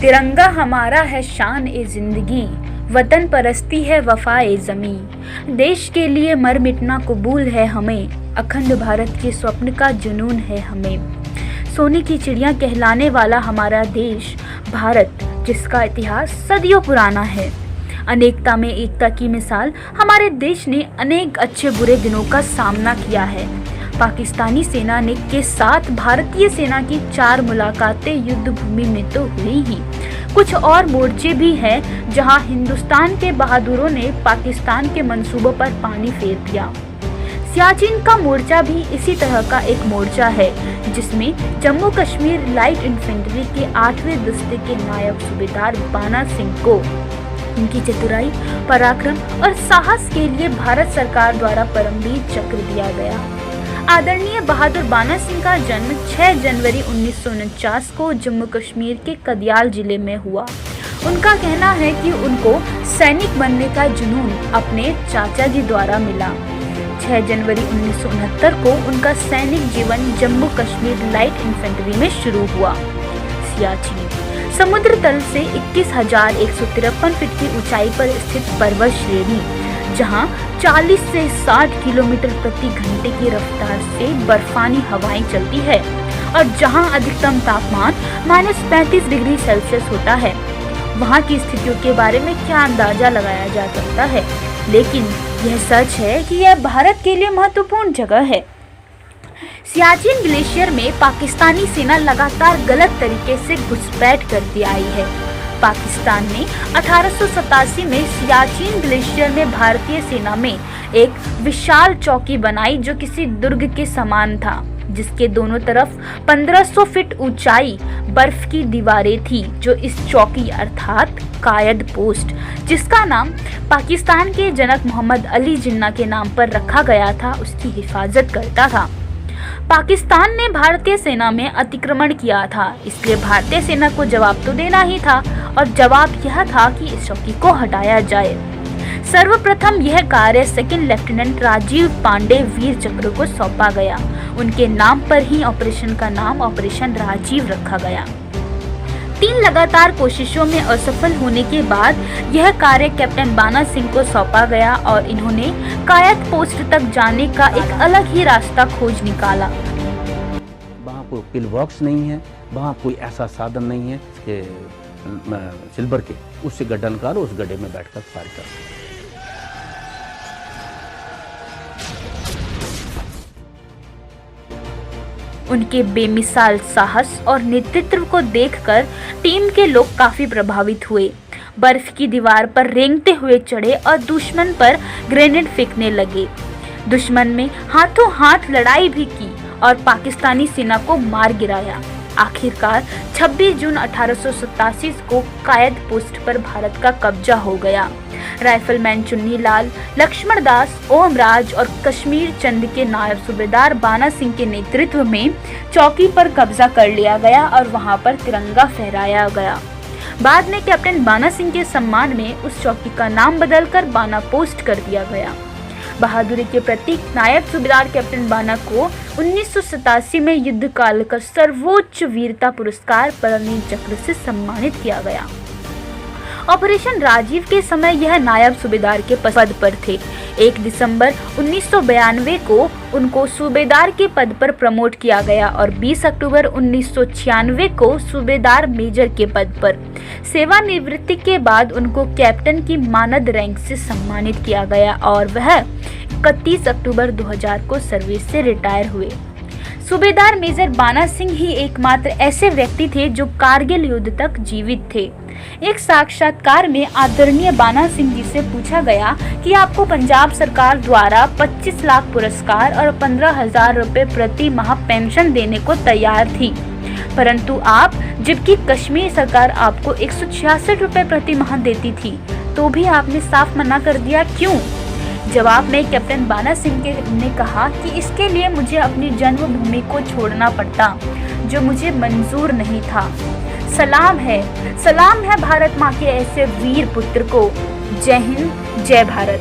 तिरंगा हमारा है शान ए जिंदगी, वतन परस्ती है वफाए ज़मी। देश के लिए मर मिटना कबूल है हमें, अखंड भारत के स्वप्न का जुनून है हमें। सोने की चिड़िया कहलाने वाला हमारा देश भारत, जिसका इतिहास सदियों पुराना है। अनेकता में एकता की मिसाल हमारे देश ने अनेक अच्छे बुरे दिनों का सामना किया है। पाकिस्तानी सेना ने के साथ भारतीय सेना की 4 मुलाकातें युद्ध भूमि में तो हुई ही, कुछ और मोर्चे भी हैं जहां हिंदुस्तान के बहादुरों ने पाकिस्तान के मंसूबों पर पानी फेर दिया। सियाचिन का मोर्चा भी इसी तरह का एक मोर्चा है, जिसमें जम्मू कश्मीर लाइट इन्फेंट्री के 8वें दस्ते के नायब सूबेदार बाना सिंह को उनकी चतुराई, पराक्रम और साहस के लिए भारत सरकार द्वारा परमवीर चक्र दिया गया। आदरणीय बहादुर बाना सिंह का जन्म 6 जनवरी 1949 को जम्मू कश्मीर के कदियाल जिले में हुआ। उनका कहना है कि उनको सैनिक बनने का जुनून अपने चाचा जी द्वारा मिला। 6 जनवरी 1969 को उनका सैनिक जीवन जम्मू कश्मीर लाइट इन्फेंट्री में शुरू हुआ। सियाचिन समुद्र तल से 21,153 फीट की ऊंचाई पर स्थित पर्वत श्रेणी, जहां 40 से 60 किलोमीटर प्रति घंटे की रफ्तार से बर्फानी हवाएं चलती है और जहां अधिकतम तापमान -35 डिग्री सेल्सियस होता है। वहां की स्थितियों के बारे में क्या अंदाजा लगाया जा सकता है, लेकिन यह सच है कि यह भारत के लिए महत्वपूर्ण जगह है। सियाचिन ग्लेशियर में पाकिस्तानी सेना लगातार गलत तरीके से घुसपैठ करती आई है। पाकिस्तान ने 1887 में सियाचिन ग्लेशियर में भारतीय सेना में एक विशाल चौकी बनाई जो किसी दुर्ग के समान था, जिसके दोनों तरफ 1500 फीट ऊंचाई बर्फ की दीवारें थी, जो इस चौकी अर्थात कायद पोस्ट, जिसका नाम पाकिस्तान के जनक मोहम्मद अली जिन्ना के नाम पर रखा गया था, उसकी हिफाजत करता था। पाकिस्तान ने भारतीय सेना में अतिक्रमण किया था, इसलिए भारतीय सेना को जवाब तो देना ही था और जवाब यह था कि इस चौकी को हटाया जाए। सर्वप्रथम यह कार्य सेकंड लेफ्टिनेंट राजीव पांडे वीर चक्र को सौंपा गया। उनके नाम पर ही ऑपरेशन का नाम ऑपरेशन राजीव रखा गया। 3 लगातार कोशिशों में असफल होने के बाद यह कार्य कैप्टन बाना सिंह को सौंपा गया और इन्होंने कायद पोस्ट तक जाने का एक अलग ही रास्ता खोज निकाला। वहाँ कोई पिल बॉक्स नहीं है, वहाँ कोई ऐसा साधन नहीं है कि सिल्वर के उससे गड्ढा निकालो, उस गड्ढे में बैठकर फायर करो। उनके बेमिसाल साहस और नेतृत्व को देखकर टीम के लोग काफी प्रभावित हुए। बर्फ की दीवार पर रेंगते हुए चढ़े और दुश्मन पर ग्रेनेड फेंकने लगे। दुश्मन में हाथों हाथ लड़ाई भी की और पाकिस्तानी सेना को मार गिराया। आखिरकार 26 जून 1887 को कायद पोस्ट पर भारत का कब्जा हो गया। राइफलमैन चुन्नी लाल, लक्ष्मण दास, ओमराज और कश्मीर चंद के नायब सूबेदार बाना सिंह के नेतृत्व में चौकी पर कब्जा कर लिया गया और वहां पर तिरंगा फहराया गया। बाद में कैप्टन बाना सिंह के सम्मान में उस चौकी का नाम बदलकर बाना पोस्ट कर दिया गया। बहादुरी के प्रतीक नायब सूबेदार कैप्टन बाना को 1987 में युद्ध काल का सर्वोच्च वीरता पुरस्कार परमवीर चक्र से सम्मानित किया गया। ऑपरेशन राजीव के समय यह नायब सूबेदार के पद पर थे। 1 दिसंबर 1992 को उनको सूबेदार के पद पर प्रमोट किया गया और 20 अक्टूबर 1996 को सूबेदार मेजर के पद पर। सेवानिवृत्ति के बाद उनको कैप्टन की मानद रैंक से सम्मानित किया गया और वह 31 अक्टूबर 2000 को सर्विस से रिटायर हुए। सूबेदार मेजर बाना सिंह ही एकमात्र ऐसे व्यक्ति थे जो कारगिल युद्ध तक जीवित थे। एक साक्षात्कार में आदरणीय बाना सिंह जी से पूछा गया कि आपको पंजाब सरकार द्वारा 25 लाख पुरस्कार और 15,000 रुपए प्रति माह पेंशन देने को तैयार थी, परंतु आप, जबकि कश्मीर सरकार आपको 166 रुपए प्रति माह देती थी, तो भी आपने साफ मना कर दिया, क्यों? जवाब में कैप्टन बाना सिंह ने कहा कि इसके लिए मुझे अपनी जन्मभूमि को छोड़ना पड़ता, जो मुझे मंजूर नहीं था। सलाम है भारत माँ के ऐसे वीर पुत्र को। जय हिंद, जय भारत।